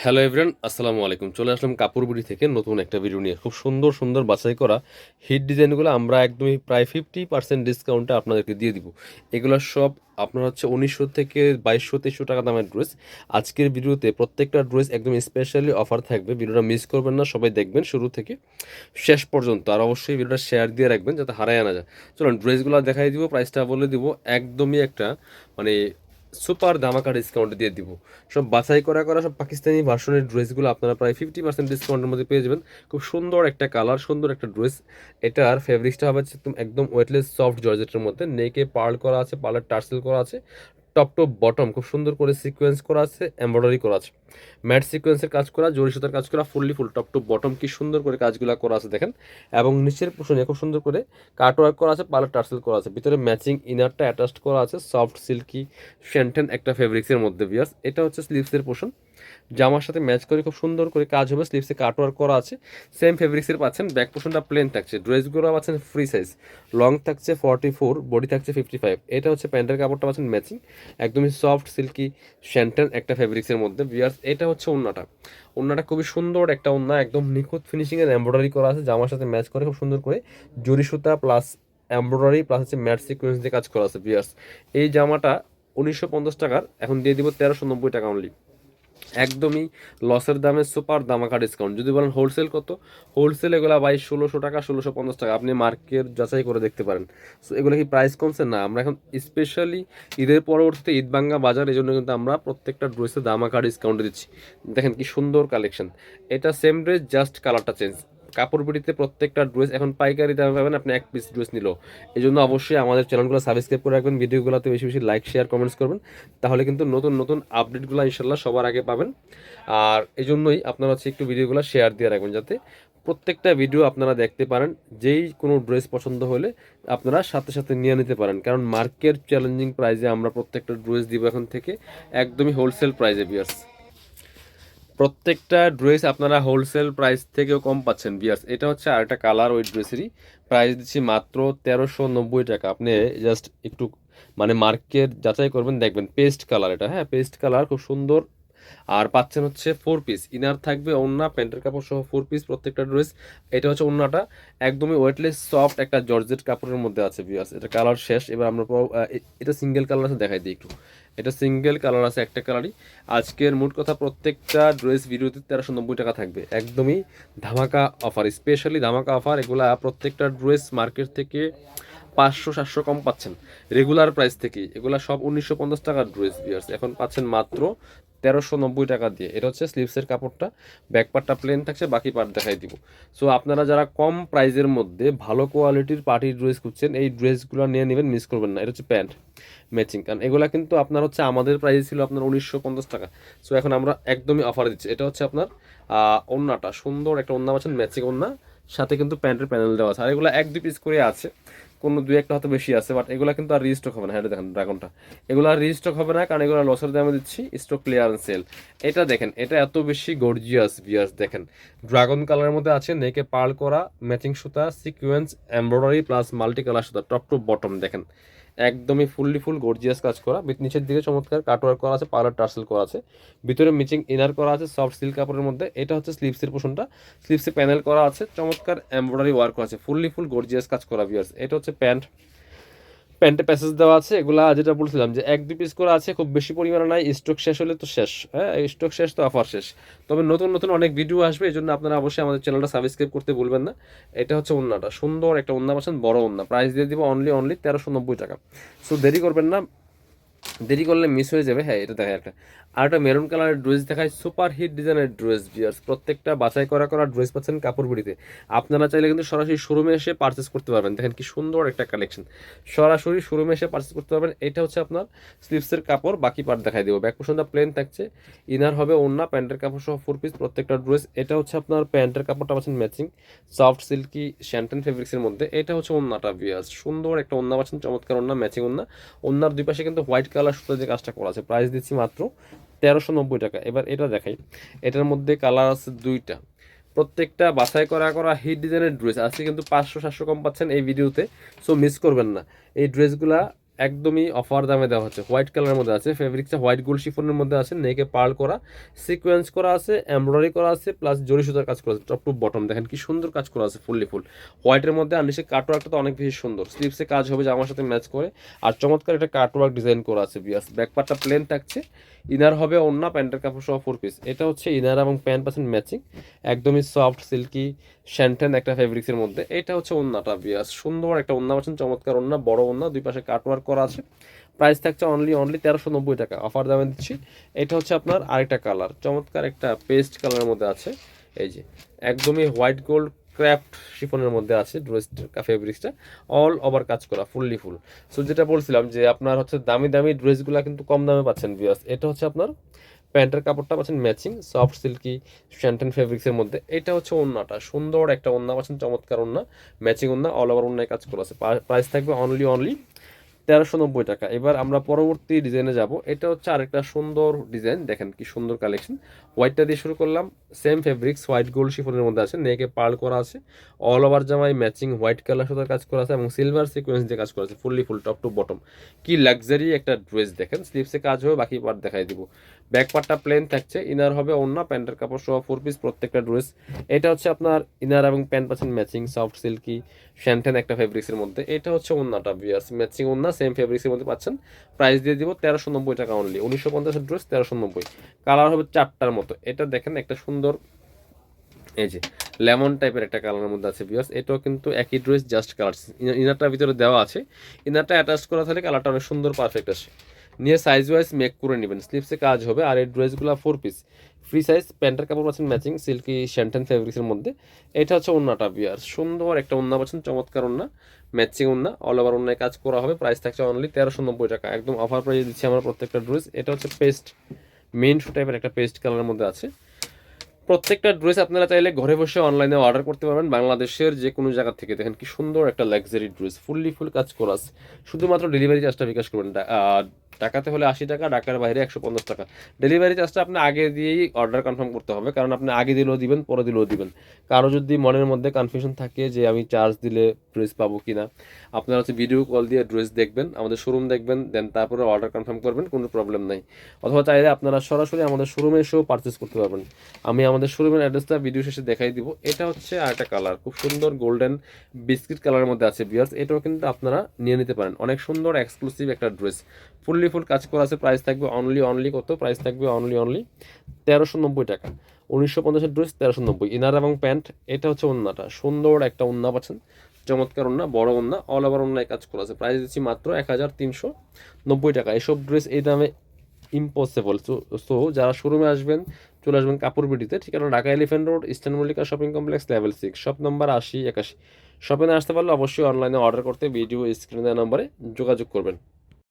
Hello everyone, আসসালামু আলাইকুম। চলে আসলাম কাপড় বিডি থেকে নতুন একটা ভিডিও নিয়ে। খুব সুন্দর সুন্দর বাছাই করা হিট ডিজাইনগুলো আমরা একদমই প্রায় 50% ডিসকাউন্টে আপনাদেরকে দিয়ে দিব। এগুলো সব আপনার হচ্ছে 1900 থেকে 2200-2300 টাকা দামের ড্রেস। আজকের ভিডিওতে প্রত্যেকটা ড্রেস একদম স্পেশালি অফার থাকবে। ভিডিওটা মিস করবেন না, সবাই দেখবেন শুরু থেকে শেষ পর্যন্ত। আর অবশ্যই ভিডিওটা শেয়ার দিয়ে রাখবেন যাতে হারায় না যায়। চলুন ড্রেসগুলো দেখাই দিব, প্রাইসটা বলে দিব। একদমই একটা মানে সুপার ধামাকা ডিসকাউন্ট দিয়ে দিব। সব বাছাই করা করা সব পাকিস্তানি ভার্সনের ড্রেসগুলো আপনারা প্রায় 50% ডিসকাউন্টের মধ্যে পেয়ে যাবেন। খুব সুন্দর একটা কালার, সুন্দর একটা ড্রেস। এটার ফেব্রিক্সটা হবে হচ্ছে একদম ওয়েটলেস সফট জর্জেটের মধ্যে। নেকে পার্ল করা আছে, পার্লের টার্সেল করা আছে, টপ টু বটম খুব সুন্দর করে সিকোয়েন্স করা আছে, এমব্রয়ডারি করা আছে, ম্যাট সিকোয়েন্সের কাজ করা, জরি সুতার কাজ করা, ফুল টপ টু বটম কি সুন্দর করে কাজগুলো করা আছে দেখেন। এবং নিচের পোষণে খুব সুন্দর করে কাটওয়ার্ক করা আছে, পার্লার টার্সেল করা আছে, ভিতরে ম্যাচিং ইনারটা অ্যাটাচড করা আছে সফট সিল্কি শ্যান্টেন একটা ফেব্রিক্সের মধ্যে বিয়ার্স। এটা হচ্ছে স্লিভসের পোষণ, জামার সাথে ম্যাচ করে খুব সুন্দর করে কাজ হবে। স্লিভসে কাটওয়ার্ক করা আছে, সেম ফেব্রিক্সের পাচ্ছেন। ব্যাক পোর্শনটা প্লেন থাকছে, ড্রেসগুলো পাচ্ছেন ফ্রি সাইজ, লং থাকছে 44, বডি থাকছে 55। এটা হচ্ছে প্যান্টের কাপড়টা পাচ্ছেন ম্যাচিং, একদমই সফট সিল্কি শ্যান্টেন একটা ফেব্রিক্সের মধ্যে বিয়ার্স। এটা হচ্ছে ওন্নাটা, ওন্নাটা খুবই সুন্দর একটা ওন্না, একদম নিখুঁত ফিনিশিংয়ের এমব্রয়ডারি করা আছে, জামার সাথে ম্যাচ করে খুব সুন্দর করে জরি সুতা প্লাস এমব্রয়ডারি প্লাস হচ্ছে ম্যাট সিকোয়েন্স দিয়ে কাজ করা আছে বিয়ার্স। এই জামাটা 1950 টাকার এখন দিয়ে দিব 1390 টাকা অনলি। একদমই লসের দামে সুপার দামাকা ডিসকাউন্ট। যদি বলেন হোলসেল কত, হোলসেল এগুলো 2200 টাকা, 1650 টাকা, আপনি মার্কেট যাচাই করে দেখতে পারেন। সো এগুলো কি প্রাইস কমছে? না, আমরা এখন স্পেশালি ঈদের পরবর্তীতে ঈদ বাঙ্গা বাজার, এই জন্য কিন্তু আমরা প্রত্যেকটা ড্রেসে দামাকা ডিসকাউন্ট দিচ্ছি। দেখেন কি সুন্দর কালেকশন। এটা সেম ড্রেস, জাস্ট কালারটা চেঞ্জ। কাপড় বিড়িতে প্রত্যেকটা ড্রেস এখন পাইকারি দামে পাবেন, আপনি এক পিস ড্রেস নিল। এই জন্য অবশ্যই আমাদের চ্যানেলগুলো সাবস্ক্রাইব করে রাখবেন, ভিডিওগুলোতে বেশি বেশি লাইক শেয়ার কমেন্টস করবেন, তাহলে কিন্তু নতুন নতুন আপডেটগুলো ইনশাল্লাহ সবার আগে পাবেন। আর এই জন্যই আপনারা হচ্ছে একটু ভিডিওগুলো শেয়ার দিয়ে রাখবেন, যাতে প্রত্যেকটা ভিডিও আপনারা দেখতে পারেন। যেই কোনো ড্রেস পছন্দ হলে আপনারা সাথে সাথে নিয়ে নিতে পারেন, কারণ মার্কেট চ্যালেঞ্জিং প্রাইসে আমরা প্রত্যেকটা ড্রেস দিব এখন থেকে, একদমই হোলসেল প্রাইসে বিয়ার্স। প্রত্যেকটা ড্রেস আপনারা হোলসেল প্রাইস থেকেও কম পাচ্ছেন বিয়ার্স। এটা হচ্ছে আরেকটা কালার, ওই ড্রেসেরই প্রাইস দিচ্ছি মাত্র 1390 টাকা। আপনি জাস্ট একটু মানে মার্কেট যাচাই করবেন, দেখবেন পেস্ট কালার এটা, হ্যাঁ পেস্ট কালার, খুব সুন্দর। আর পাচ্ছেন হচ্ছে 4 পিস, ইনার থাকবে, ওড়না, প্যান্টের কাপড় সহ 4 পিস প্রত্যেকটা ড্রেস। এটা হচ্ছে ওড়নাটা, একদমই ওয়েটলেস সফট একটা জর্জেট কাপড়ের মধ্যে আছে বিয়ার্স। এটা কালার শেষ, এবার আমরা এটা সিঙ্গেল কালার আছে, দেখাই দিই একটু। এটা সিঙ্গেল কালার আছে, একটা কালারই। আজকের মোট কথা প্রত্যেকটা ড্রেস ভিডিওতে 1390 টাকা থাকবে, একদমই ধামাকা অফার, স্পেশালি ধামাকা অফার। এগুলা প্রত্যেকটা ড্রেস মার্কেট থেকে 500-700 কম পাচ্ছেন রেগুলার প্রাইস থেকেই। এগুলা সব 1950 টাকার ড্রেস বিয়ার্স, এখন পাচ্ছেন মাত্র 1390 টাকা দিয়ে। এটা হচ্ছে স্লিভসের কাপড়টা, ব্যাক পার্টটা প্লেন থাকছে, বাকি পার্ট দেখাই দিব। সো আপনারা যারা কম প্রাইসের মধ্যে ভালো কোয়ালিটির পার্টি ড্রেস খুঁজছেন, এই ড্রেসগুলো নিয়ে নেবেন, মিস করবেন না। এটা হচ্ছে প্যান্ট ম্যাচিং, কারণ এগুলা কিন্তু আপনার হচ্ছে আমাদের প্রাইস ছিল আপনার 1950 টাকা। সো এখন আমরা একদমই অফার দিচ্ছি। এটা হচ্ছে আপনার ওড়নাটা, সুন্দর একটা ওড়না পাচ্ছেন, ম্যাচিং ওড়না, সাথে কিন্তু প্যান্টের প্যানেল দেওয়া আছে। আর এগুলো 1-2 পিস করে আছে, কোনো 2-1টা হয়তো বেশি আছে, বাট এগুলো কিন্তু আর রিস্টক হবে না। হ্যাঁ দেখেন ড্রাগনটা, এগুলো আর রিস্টক হবে না, কারণ এগুলো লসের দামে দিচ্ছি, স্টক ক্লিয়ারেন্স সেল। এটা দেখেন, এটা এত বেশি গর্জিয়াস বিয়ার্স। দেখেন ড্রাগন কালারের মধ্যে আছে, নেকে পার্ল করা, ম্যাচিং সুতা, sequence, embroidery plus multi colour সুতা, টপ টু বটম দেখেন, একদমই ফুল গর্জিয়াস কাজ করা। নিচের দিকে চমৎকার কাটওয়ার্ক করা আছে, পার্লার টার্সেল করা আছে, ভিতরে ম্যাচিং ইনার করা আছে সফট সিল্ক কাপড়ের মধ্যে। এটা হচ্ছে স্লিভসের পোর্শনটা, স্লিভসে প্যানেল করা আছে, চমৎকার এমব্রয়ডারি ওয়ার্ক আছে, ফুল গর্জিয়াস কাজ করা ভিউয়ার্স। এটা হচ্ছে প্যান্ট, প্যান্টে প্যাসেজ দেওয়া আছে। এগুলা যেটা বলছিলাম যে 1-2 পিস করে আছে, খুব বেশি পরিমাণে নাই, স্টক শেষ হলে তো শেষ, হ্যাঁ স্টক শেষ তো অফার শেষ। তবে নতুন নতুন অনেক ভিডিও আসবে, এই জন্য আপনারা অবশ্যই আমাদের চ্যানেলটা সাবস্ক্রাইব করতে ভুলবেন না। এটা হচ্ছে ওন্নাটা, সুন্দর একটা ওন্না পাচ্ছেন, বড় ওন্না, প্রাইস দিয়ে দিব অনলি 1390 টাকা। সো দেরি করবেন না, দেরি করলে মিস হয়ে যাবে। হ্যাঁ এটা দেখা একটা, আর একটা মেরুন কালারের ড্রেস দেখায়, সুপার হিট ডিজাইনের ড্রেস ভিউয়ার্স। প্রত্যেকটা বাছাই করা ড্রেস পাচ্ছেন কাপড় বিড়িতে। আপনারা চাইলে কিন্তু সরাসরি শোরুমে এসে পারচেস করতে পারবেন। দেখেন কি সুন্দর একটা কালেকশন, সরাসরি শোরুমে এসে পারচেস করতে পারবেন। এটা হচ্ছে আপনার স্লিভসের কাপড়, বাকি পার্ট দেখাই দেবো। ব্যাক পোর্শনটা প্লেন থাকছে, ইনার হবে ওড়না, প্যান্টের কাপড় সহ 4 পিস প্রত্যেকটা ড্রেস। এটা হচ্ছে আপনার প্যান্টের কাপড়টা পাচ্ছেন ম্যাচিং সফট সিল্কি শ্যান্টেন ফেব্রিক্সের মধ্যে। এটা হচ্ছে ওড়নাটা ভিউয়ার্স, সুন্দর একটা ওড়না পাচ্ছেন, চমৎকার ওড়না, ম্যাচিং ওড়না। ওড়নার দুই পাশে কিন্তু হোয়াইট কালার সুতো যে কাজটা করা আছে। প্রাইস দিচ্ছি মাত্র 1390 টাকা। এবার এটা দেখাই, এটার মধ্যে কালার আছে 2টা। প্রত্যেকটা বাছাই করা হিট ডিজাইনের ড্রেস আজকে কিন্তু 500-700 কম পাচ্ছেন এই ভিডিওতে। সো মিস করবেন না, এই ড্রেসগুলা একদমই অফার দামে দেওয়া হচ্ছে। হোয়াইট কালারের মধ্যে আছে, ফেব্রিক্সটা হোয়াইট গোল্ড শিফনের মধ্যে আছে, নেকে পার্ল করা, সিকোয়েন্স করা আছে, এমব্রয়ডারি করা আছে, প্লাস জরি সুতার কাজ করা আছে। টপ টু বটম দেখেন কি সুন্দর কাজ করা আছে, ফুললি ফুল হোয়াইটের মধ্যে। আর নিচে কাটওয়ার্কটা তো অনেক বেশি সুন্দর, স্লিপসে কাজ হবে জামার সাথে ম্যাচ করে। আর চমৎকার একটা কাটওয়ার্ক ডিজাইন করা আছে বিয়াস। ব্যাক পার্টটা প্লেন থাকছে, ইনার হবে ওন্না, প্যান্টের কাপড় সহ 4 পিস। এটা হচ্ছে ইনার এবং প্যান্ট পাচ্ছেন ম্যাচিং, একদমই সফট সিল্কি শ্যান্টেন একটা ফেব্রিক্সের মধ্যে। এটা হচ্ছে ওন্নাটা বিয়াস, সুন্দর একটা ওন্না পাচ্ছেন, চমৎকার ওন্না, বড় ওন্না, দুই পাশে কাটওয়ার্ক করা আছে। প্রাইস থাকছে অনলি 1390 টাকা, অফার দামে দিচ্ছি। এটা হচ্ছে আপনার আরেকটা কালার, চমৎকার একটা পেস্ট কালারের মধ্যে আছে। এই যে একদমই হোয়াইট গোল্ড ক্র্যাফট শিফনের মধ্যে আছে ড্রেসটা, ফেব্রিক্সটা অল ওভার কাজ করা, ফুললি ফুল। সো যেটা বলছিলাম যে আপনার হচ্ছে দামি দামি ড্রেসগুলো কিন্তু কম দামে পাচ্ছেন ভিউয়ার্স। এটা হচ্ছে আপনার প্যান্টের কাপড়টা পাচ্ছেন ম্যাচিং, সফট সিল্কি শ্যান্টেন ফেব্রিক্সের মধ্যে। এটা হচ্ছে ওন্নাটা, সুন্দর একটা ওন্না পাচ্ছেন, চমৎকার ওন্না, ম্যাচিং ওন্না, অল ওভার ওন্নায় কাজ করা আছে। প্রাইস থাকবে অনলি 1390 টাকা। এবার আমরা পরবর্তী ডিজাইনে যাব। এটা হচ্ছে আরেকটা সুন্দর ডিজাইন, দেখেন কি সুন্দর কালেকশন। হোয়াইটটা দিয়ে শুরু করলাম, সেম ফেব্রিক্স হোয়াইট গোল্ড শিফনের মধ্যে আছে, নেকে পার্ল করা আছে, অল ওভার জামাই ম্যাচিং হোয়াইট কালার সুতার কাজ করা আছে এবং সিলভার সিকোয়েন্স দিয়ে কাজ করা আছে, fully full top to bottom. কি লাক্সারি একটা ড্রেস দেখেন, স্লিভসে কাজ হবে, বাকি পার্ট দেখাই দিব। ব্যাক পার্টটা প্লেন থাকছে, ইনার হবে ওন্না, প্যান্টের কাপড় সহ 4 পিস প্রত্যেকটা ড্রেস। এটা হচ্ছে আপনার ইনার এবং প্যান্ট পাচ্ছেন ম্যাচিং, সফট সিল্কি শ্যান্টেন একটা ফেব্রিক্সের মধ্যে। এটা হচ্ছে ওন্নাটা বিয়াস, ম্যাচিং ওন্না, সেম ফেব্রিক্সের মধ্যে পাচ্ছেন। প্রাইস দিয়ে দিব 1390 টাকা অনলি, 1950 ড্রেস 1390। কালার হবে 4টার মতো। এটা দেখেন একটা সুন্দর, এই যে লেমন টাইপের একটা কালারের মধ্যে আছে বিয়াস। এটাও কিন্তু একই ড্রেস, জাস্ট কালার ইনারটার ভিতরে দেওয়া আছে। ইনারটা অ্যাটাচ করা থাকলে কালারটা অনেক সুন্দর পারফেক্ট আসে। নিয়ে সাইজ ওয়াইজ মেক করে নেবেন, স্লিপসে কাজ হবে। আর এই ড্রেসগুলো 4 পিস ফ্রি সাইজ, প্যান্টের কাপড় পাচ্ছেন ম্যাচিং সিল্কি শ্যান্টেন ফেব্রিক্সের মধ্যে। এটা হচ্ছে ওন্নাটা বিয়ার, সুন্দর একটা ওন্না পাচ্ছেন, চমৎকার ওন্না, ম্যাচিং ওন্না, অল ওভার ওন্নায় কাজ করা হবে। প্রাইস থাকছে অনলি 1390 টাকা, একদম অফার প্রাইসে দিচ্ছি আমরা প্রত্যেকটা ড্রেস। এটা হচ্ছে পেস্ট মেইন টাইপের একটা পেস্ট কালারের মধ্যে আছে। প্রত্যেকটা ড্রেস আপনারা চাইলে ঘরে বসে অনলাইনে অর্ডার করতে পারবেন, বাংলাদেশের যে কোনো জায়গা থেকে। দেখেন কি সুন্দর একটা লাক্সারি ড্রেস, ফুললি ফুল কাজ করা আছে। শুধুমাত্র ডেলিভারি চার্জটা বিকাশ করবেন, টাকাতে হলে 80 টাকা, ঢাকার বাইরে 150 টাকা। ডেলিভারি চার্জটা আপনি আগে দিয়েই অর্ডার কনফার্ম করতে হবে, কারণ আপনি আগে দিলেও দিবেন, পরে দিলেও দিবেন। কারো যদি মনের মধ্যে কনফিউশন থাকে যে আমি চার্জ দিলে ড্রেস পাবো কিনা, আপনারা হচ্ছে ভিডিও কল দিয়ে ড্রেস দেখবেন, আমাদের শোরুম দেখবেন, দেন তারপরে অর্ডার কনফার্ম করবেন, কোনো প্রবলেম নাই। অথবা চাইলে আপনারা সরাসরি আমাদের শোরুমে এসেও পারচেস করতে পারবেন। আমি আমাদের শোরুমের অ্যাড্রেসটা ভিডিও শেষে দেখাই দিব। এটা হচ্ছে আরেকটা কালার, খুব সুন্দর গোল্ডেন বিস্কিট কালারের মধ্যে আছে বিয়ার্স। এটাও কিন্তু আপনারা নিয়ে নিতে পারেন, অনেক সুন্দর এক্সক্লুসিভ একটা ড্রেস, ফুললি ফুল কাজ করা আছে। প্রাইস থাকবে অনলি কত, প্রাইস থাকবে অনলি 1390 টাকা, 1950 ড্রেস 1390। ইনার এবং প্যান্ট। এটা হচ্ছে ওন্নাটা, সুন্দর একটা ওন্না পাচ্ছেন, চমৎকার ওন্না, বড় ওন্না, অল ওভার ওন্নায় কাজ করা আছে। প্রাইস দিচ্ছি মাত্র 1390 টাকা। এসব ড্রেস এই দামে ইম্পসিবল। সো যারা শোরুমে আসবেন, চলে আসবেন কাপড় বিডিতে, ঠিকানা Dhaka elephant road, eastern Mallika shopping complex, level 6, shop number 8081। শপে না আসতে পারলে অবশ্যই অনলাইনে অর্ডার করতে ভিডিও স্ক্রিনে দেওয়া নম্বরে যোগাযোগ করবেন।